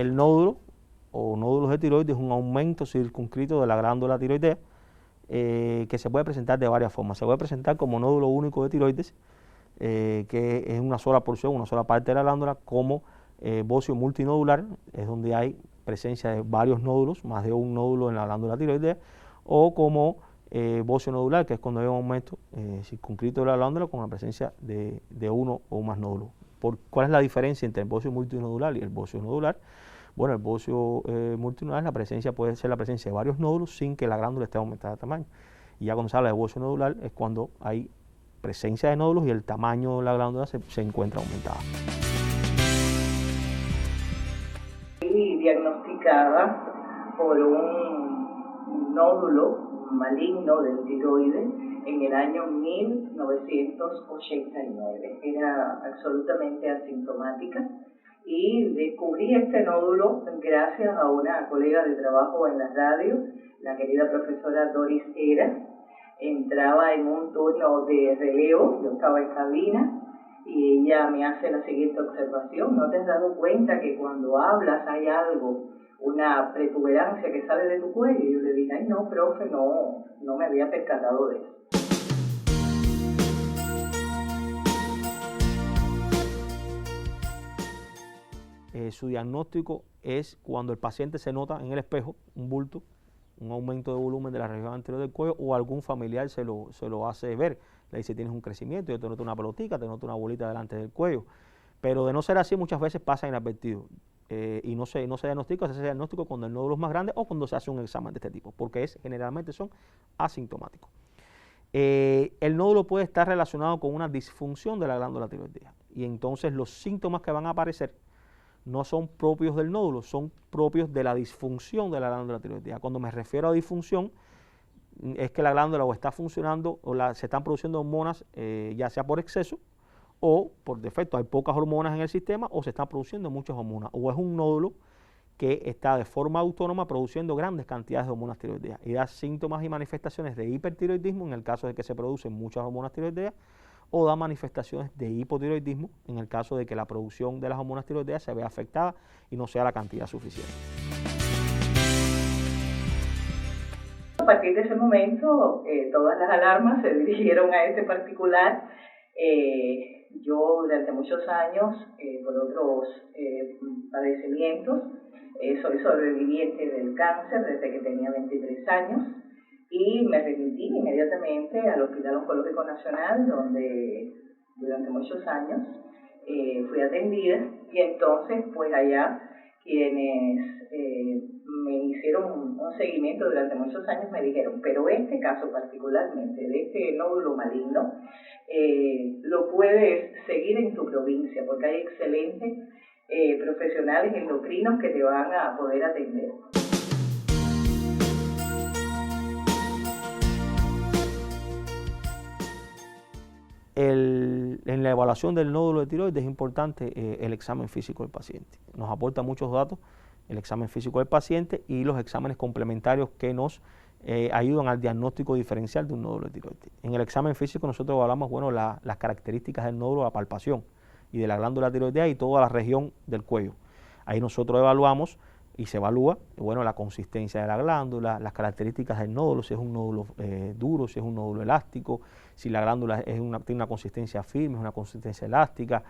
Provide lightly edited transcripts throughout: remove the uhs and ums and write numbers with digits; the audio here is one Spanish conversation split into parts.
el nódulo o nódulos de tiroides es un aumento circunscrito de la glándula tiroidea que se puede presentar de varias formas. Se puede presentar como nódulo único de tiroides, que es una sola porción, una sola parte de la glándula, como bocio multinodular, es donde hay presencia de varios nódulos, más de un nódulo en la glándula tiroidea, o como bocio nodular, que es cuando hay un aumento circunscrito de la glándula con la presencia de uno o más nódulos. ¿Cuál es la diferencia entre el bocio multinodular y el bocio nodular? Bueno, el bocio multinodular, la presencia puede ser la presencia de varios nódulos sin que la glándula esté aumentada de tamaño. Y ya cuando se habla de bocio nodular es cuando hay presencia de nódulos y el tamaño de la glándula se encuentra aumentada. Y diagnosticada por un nódulo maligno del tiroides en el año 1989. Era absolutamente asintomática y descubrí este nódulo gracias a una colega de trabajo en la radio, la querida profesora Doris Era. Entraba en un turno de relevo, yo estaba en cabina, y ella me hace la siguiente observación: ¿no te has dado cuenta que cuando hablas hay algo, una protuberancia que sale de tu cuello? Y yo le dije, ay no, profe, no me había percatado de eso. Su diagnóstico es cuando el paciente se nota en el espejo un bulto, un aumento de volumen de la región anterior del cuello, o algún familiar se lo hace ver. Le dice, tienes un crecimiento, yo te noto una pelotica, te noto una bolita delante del cuello. Pero de no ser así, muchas veces pasa inadvertido y no se diagnostica. Se hace diagnóstico cuando el nódulo es más grande o cuando se hace un examen de este tipo, porque generalmente son asintomáticos. El nódulo puede estar relacionado con una disfunción de la glándula tiroidea, y entonces los síntomas que van a aparecer no son propios del nódulo, son propios de la disfunción de la glándula tiroidea. Cuando me refiero a disfunción, es que la glándula o está funcionando o se están produciendo hormonas, ya sea por exceso o por defecto. Hay pocas hormonas en el sistema, o se están produciendo muchas hormonas, o es un nódulo que está de forma autónoma produciendo grandes cantidades de hormonas tiroideas y da síntomas y manifestaciones de hipertiroidismo en el caso de que se producen muchas hormonas tiroideas, o da manifestaciones de hipotiroidismo en el caso de que la producción de las hormonas tiroideas se vea afectada y no sea la cantidad suficiente. A partir de ese momento, todas las alarmas se dirigieron a este particular. Yo durante muchos años, por otros padecimientos, soy sobreviviente del cáncer desde que tenía 23 años. Y me remití inmediatamente al Hospital Oncológico Nacional, donde durante muchos años fui atendida. Y entonces, pues allá, quienes me hicieron un seguimiento durante muchos años me dijeron, pero este caso particularmente, de este nódulo maligno, lo puedes seguir en tu provincia, porque hay excelentes profesionales endocrinos que te van a poder atender. En la evaluación del nódulo de tiroides es importante el examen físico del paciente. Nos aporta muchos datos el examen físico del paciente y los exámenes complementarios que nos ayudan al diagnóstico diferencial de un nódulo de tiroides. En el examen físico nosotros evaluamos las características del nódulo, la palpación y de la glándula tiroidea y toda la región del cuello. Ahí nosotros evaluamos y se evalúa la consistencia de la glándula, las características del nódulo, si es un nódulo duro, si es un nódulo elástico, si la glándula tiene una consistencia firme, es una consistencia elástica,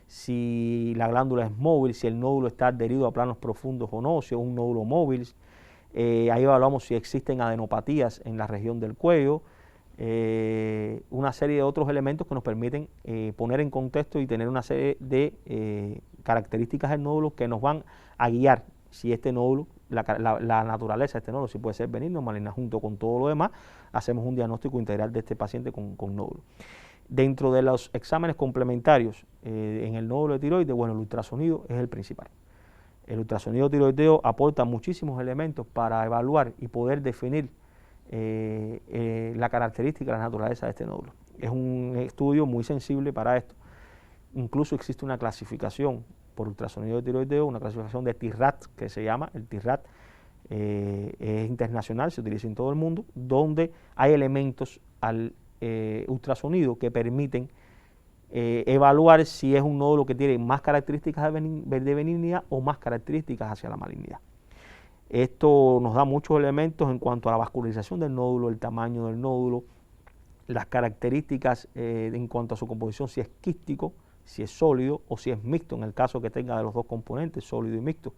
si la glándula es móvil, si el nódulo está adherido a planos profundos o no, si es un nódulo móvil. Ahí evaluamos si existen adenopatías en la región del cuello, una serie de otros elementos que nos permiten poner en contexto y tener una serie de características del nódulo que nos van a guiar si este nódulo, la naturaleza de este nódulo, si puede ser benigno o maligno. Junto con todo lo demás, hacemos un diagnóstico integral de este paciente con nódulo. Dentro de los exámenes complementarios en el nódulo de tiroides, el ultrasonido es el principal. El ultrasonido tiroideo aporta muchísimos elementos para evaluar y poder definir la característica, la naturaleza de este nódulo. Es un estudio muy sensible para esto. Incluso existe una clasificación por ultrasonido tiroideo, una clasificación de TI-RAT que se llama, el TI-RAT es internacional, se utiliza en todo el mundo, donde hay elementos al ultrasonido que permiten evaluar si es un nódulo que tiene más características de benignidad o más características hacia la malignidad. Esto nos da muchos elementos en cuanto a la vascularización del nódulo, el tamaño del nódulo, las características en cuanto a su composición, si es quístico, si es sólido o si es mixto, en el caso que tenga de los dos componentes, sólido y mixto.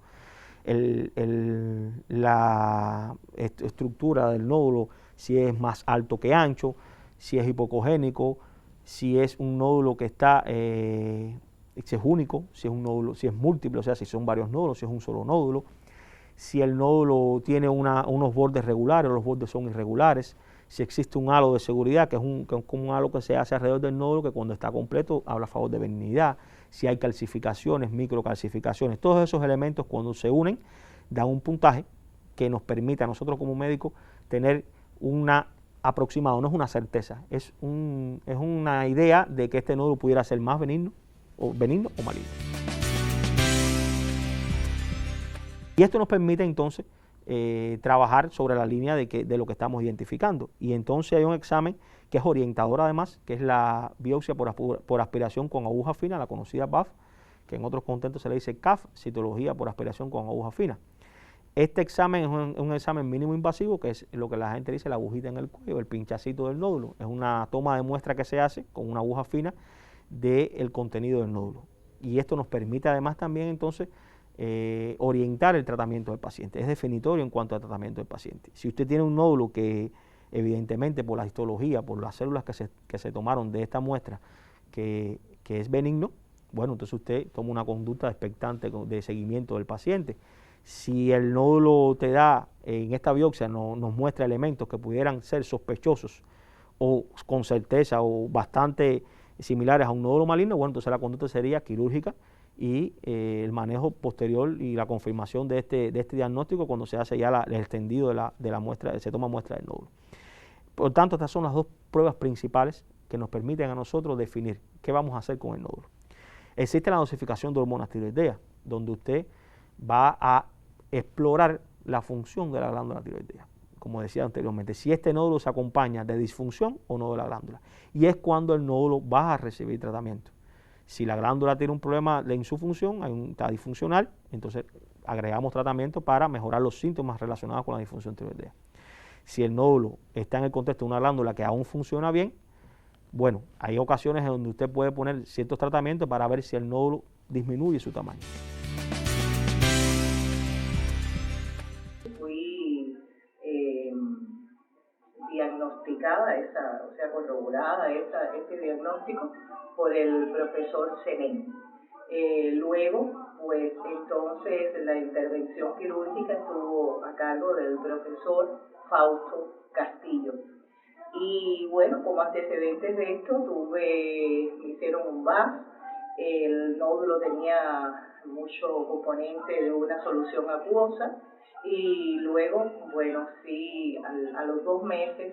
La estructura del nódulo, si es más alto que ancho, si es hipocogénico, si es un nódulo que está, si es único, si es un nódulo, si es múltiple, o sea, si son varios nódulos, si es un solo nódulo, si el nódulo tiene unos bordes regulares o los bordes son irregulares, si existe un halo de seguridad, que es como un halo que se hace alrededor del nódulo, que cuando está completo habla a favor de benignidad, si hay calcificaciones, microcalcificaciones, todos esos elementos cuando se unen dan un puntaje que nos permite a nosotros como médicos tener una aproximado, no es una certeza, es una idea de que este nódulo pudiera ser más benigno o maligno. Y esto nos permite entonces trabajar sobre la línea de lo que estamos identificando. Y entonces hay un examen que es orientador además, que es la biopsia por aspiración con aguja fina, la conocida BAF, que en otros contextos se le dice CAF, citología por aspiración con aguja fina. Este examen es un examen mínimo invasivo, que es lo que la gente dice la agujita en el cuello, el pinchacito del nódulo. Es una toma de muestra que se hace con una aguja fina del contenido del nódulo. Y esto nos permite además también entonces orientar el tratamiento del paciente. Es definitorio en cuanto al tratamiento del paciente. Si usted tiene un nódulo que evidentemente por la histología, por las células que se tomaron de esta muestra, que es benigno, bueno, entonces usted toma una conducta expectante de seguimiento del paciente. Si el nódulo te da, en esta biopsia nos muestra elementos que pudieran ser sospechosos o con certeza o bastante similares a un nódulo maligno, bueno, entonces la conducta sería quirúrgica y el manejo posterior y la confirmación de este diagnóstico cuando se hace ya el extendido de la muestra, se toma muestra del nódulo. Por tanto, estas son las dos pruebas principales que nos permiten a nosotros definir qué vamos a hacer con el nódulo. Existe la dosificación de hormonas tiroideas, donde usted va a explorar la función de la glándula tiroidea. Como decía anteriormente, si este nódulo se acompaña de disfunción o no de la glándula. Y es cuando el nódulo va a recibir tratamiento. Si la glándula tiene un problema en su función, está disfuncional, entonces agregamos tratamiento para mejorar los síntomas relacionados con la disfunción tiroidea. Si el nódulo está en el contexto de una glándula que aún funciona bien, bueno, hay ocasiones en donde usted puede poner ciertos tratamientos para ver si el nódulo disminuye su tamaño. Fui diagnosticada, corroborada este diagnóstico por el profesor Senén. Luego, pues entonces la intervención quirúrgica estuvo a cargo del profesor Fausto Castillo. Y bueno, como antecedentes de esto, me hicieron un VAS, el nódulo tenía mucho componente de una solución acuosa y luego, bueno, sí, a los 2 meses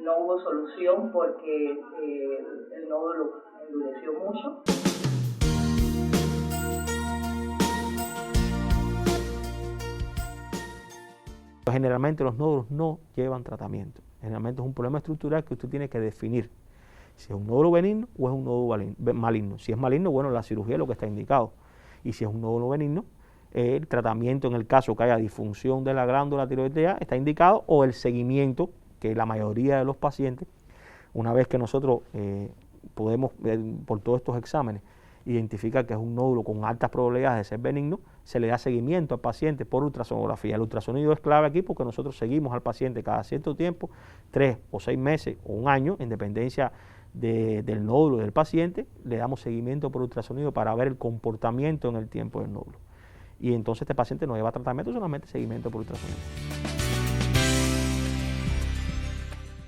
no hubo solución porque el nódulo endureció mucho. Generalmente los nódulos no llevan tratamiento. Generalmente es un problema estructural que usted tiene que definir si es un nódulo benigno o es un nódulo maligno. Si es maligno, bueno, la cirugía es lo que está indicado. Y si es un nódulo benigno, el tratamiento en el caso que haya disfunción de la glándula tiroidea está indicado, o el seguimiento, que la mayoría de los pacientes, una vez que nosotros podemos, por todos estos exámenes, identificar que es un nódulo con altas probabilidades de ser benigno, se le da seguimiento al paciente por ultrasonografía. El ultrasonido es clave aquí porque nosotros seguimos al paciente cada cierto tiempo, 3 o 6 meses o un año, en dependencia del nódulo del paciente, le damos seguimiento por ultrasonido para ver el comportamiento en el tiempo del nódulo. Y entonces este paciente no lleva tratamiento, solamente seguimiento por ultrasonido.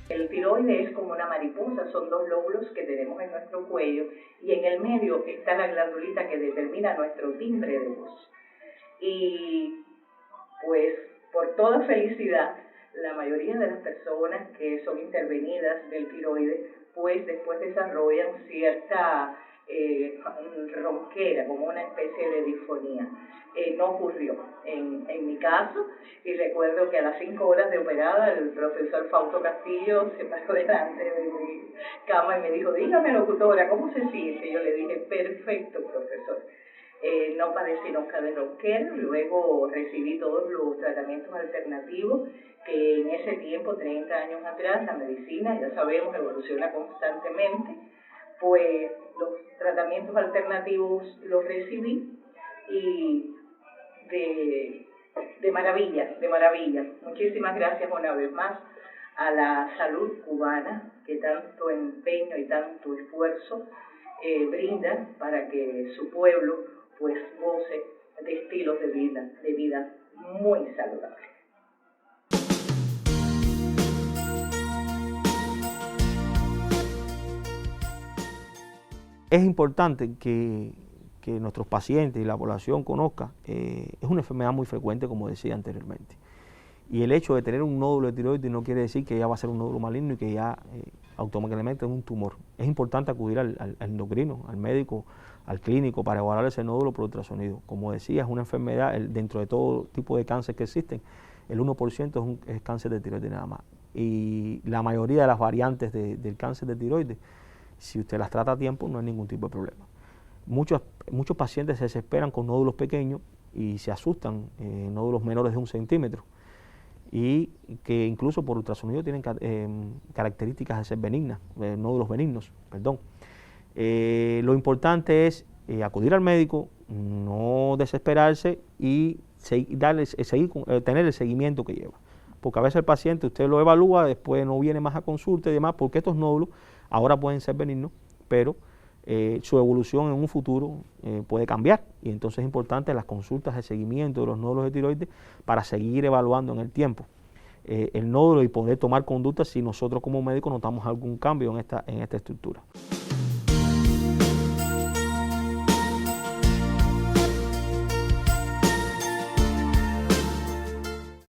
El tiroides es como una mariposa, son 2 lóbulos que tenemos en nuestro cuello y en el medio está la glandulita que determina nuestro timbre de voz. Y pues por toda felicidad, la mayoría de las personas que son intervenidas del tiroides, pues después desarrollan cierta ronquera, como una especie de disfonía. No ocurrió en mi caso, y recuerdo que a las 5 horas de operada el profesor Fausto Castillo se paró delante de mi cama y me dijo, dígame locutora, ¿cómo se siente? Yo le dije, perfecto profesor. No padecí nunca de ronquera, luego recibí todos los tratamientos alternativos que en ese tiempo, 30 años atrás, la medicina, ya sabemos, evoluciona constantemente, pues los tratamientos alternativos los recibí y de maravilla, de maravilla. Muchísimas gracias una vez más a la salud cubana que tanto empeño y tanto esfuerzo brinda para que su pueblo pues goce de estilos de vida muy saludables. Es importante que nuestros pacientes y la población conozca, es una enfermedad muy frecuente, como decía anteriormente. Y el hecho de tener un nódulo de tiroides no quiere decir que ya va a ser un nódulo maligno y que ya automáticamente es un tumor. Es importante acudir al endocrino, al médico, al clínico para evaluar ese nódulo por ultrasonido. Como decía, es una enfermedad, dentro de todo tipo de cáncer que existen, el 1% es cáncer de tiroides nada más. Y la mayoría de las variantes del cáncer de tiroides, si usted las trata a tiempo, no hay ningún tipo de problema. Muchos pacientes se desesperan con nódulos pequeños y se asustan, nódulos menores de 1 centímetro, y que incluso por ultrasonido tienen características de ser benignas, nódulos benignos, perdón. Lo importante es acudir al médico, no desesperarse y tener el seguimiento que lleva. Porque a veces el paciente usted lo evalúa, después no viene más a consulta y demás, porque estos nódulos ahora pueden ser benignos, pero su evolución en un futuro puede cambiar, y entonces es importante las consultas de seguimiento de los nódulos de tiroides para seguir evaluando en el tiempo el nódulo y poder tomar conductas si nosotros como médicos notamos algún cambio en esta estructura.